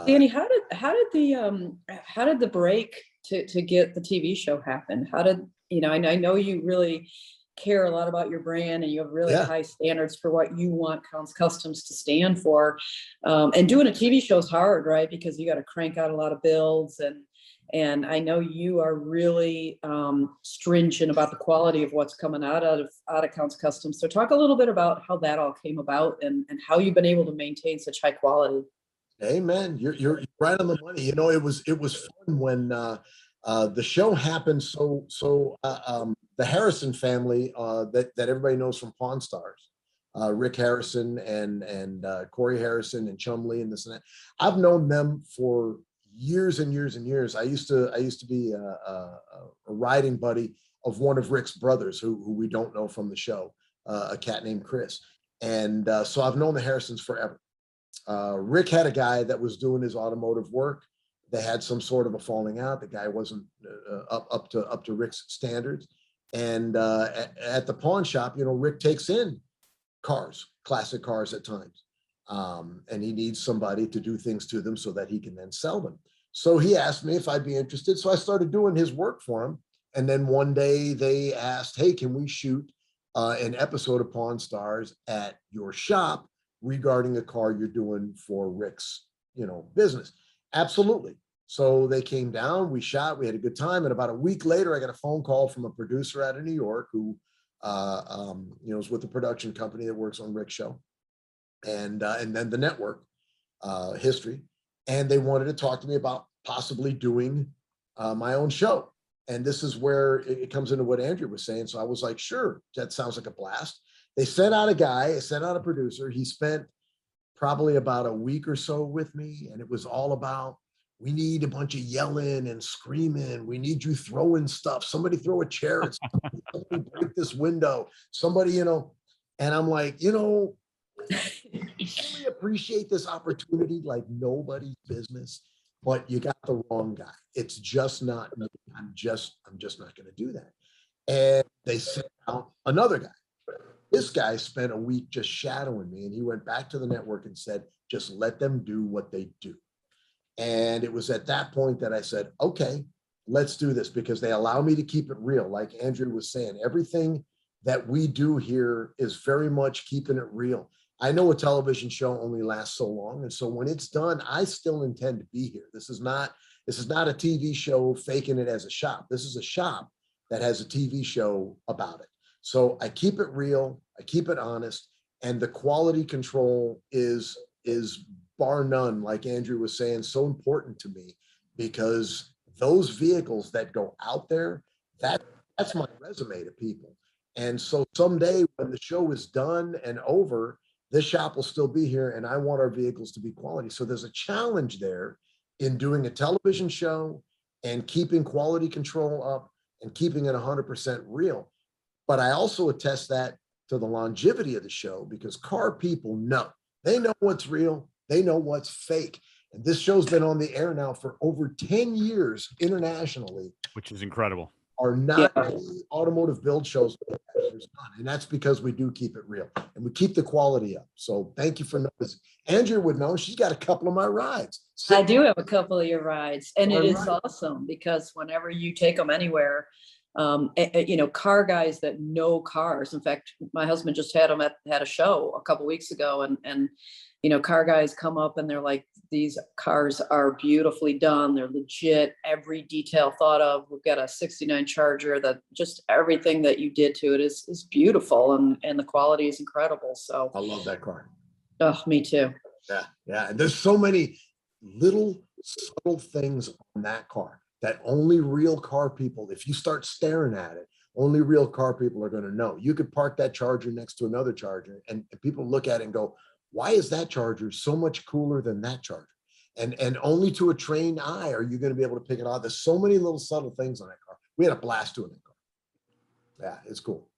Danny, how did the break to get the TV show happen? How did, I know you really care a lot about your brand and you have really high standards for what you want Counts Kustoms to stand for. And doing a TV show is hard, right? Because you got to crank out a lot of builds, and I know you are really stringent about the quality of what's coming out of Counts Kustoms. So talk a little bit about how that all came about and how you've been able to maintain such high quality. Amen. You're right on the money. It was fun when the show happened. The Harrison family that everybody knows from Pawn Stars, Rick Harrison and Corey Harrison and Chumley and this and that. I've known them for years and years and years. I used to be a riding buddy of one of Rick's brothers who we don't know from the show, a cat named Chris. And so I've known the Harrisons forever. Rick had a guy that was doing his automotive work. They had some sort of a falling out. The guy wasn't up to Rick's standards. And at the pawn shop, Rick takes in cars, classic cars at times. And he needs somebody to do things to them so that he can then sell them. So he asked me if I'd be interested. So I started doing his work for him. And then one day they asked, hey, can we shoot an episode of Pawn Stars at your shop regarding a car you're doing for Rick's, business? Absolutely. So they came down, we shot, we had a good time. And about a week later, I got a phone call from a producer out of New York who, was with the production company that works on Rick's show. And then the network history. And they wanted to talk to me about possibly doing my own show. And this is where it comes into what Andrew was saying. So I was like, sure, that sounds like a blast. They sent out a producer. He spent probably about a week or so with me. And it was all about, we need a bunch of yelling and screaming. We need you throwing stuff. Somebody throw a chair at somebody break this window. Somebody, and I'm like, I really appreciate this opportunity like nobody's business, but you got the wrong guy. It's just not me. I'm just not going to do that. And they sent out another guy. This guy spent a week just shadowing me, and he went back to the network and said, just let them do what they do. And it was at that point that I said, okay, let's do this, because they allow me to keep it real. Like Andrew was saying, everything that we do here is very much keeping it real. I know a television show only lasts so long. And so when it's done, I still intend to be here. This is not a TV show faking it as a shop. This is a shop that has a TV show about it. So I keep it real, I keep it honest, and the quality control is bar none, like Andrew was saying, so important to me, because those vehicles that go out there, that's my resume to people. And so someday when the show is done and over, this shop will still be here, and I want our vehicles to be quality. So there's a challenge there in doing a television show and keeping quality control up and keeping it 100% real. But I also attest that to the longevity of the show, because car people know. They know what's real. They know what's fake. And this show's been on the air now for over 10 years internationally. Which is incredible. Are not any automotive build shows. And that's because we do keep it real and we keep the quality up. So thank you for noticing. Andrea would know. She's got a couple of my rides. I do have a couple of your rides, and it is awesome because whenever you take them anywhere, car guys that know cars. In fact, my husband just had a show a couple weeks ago, and car guys come up and they're like, these cars are beautifully done. They're legit. Every detail thought of. We've got a 69 Charger that just everything that you did to it is beautiful, and the quality is incredible. So I love that car. Oh, me too. Yeah. And there's so many little subtle things on that car that only real car people, if you start staring at it, only real car people are going to know. You could park that Charger next to another Charger, and people look at it and go, why is that Charger so much cooler than that Charger? And only to a trained eye are you going to be able to pick it out. There's so many little subtle things on that car. We had a blast doing that car. Yeah, it's cool.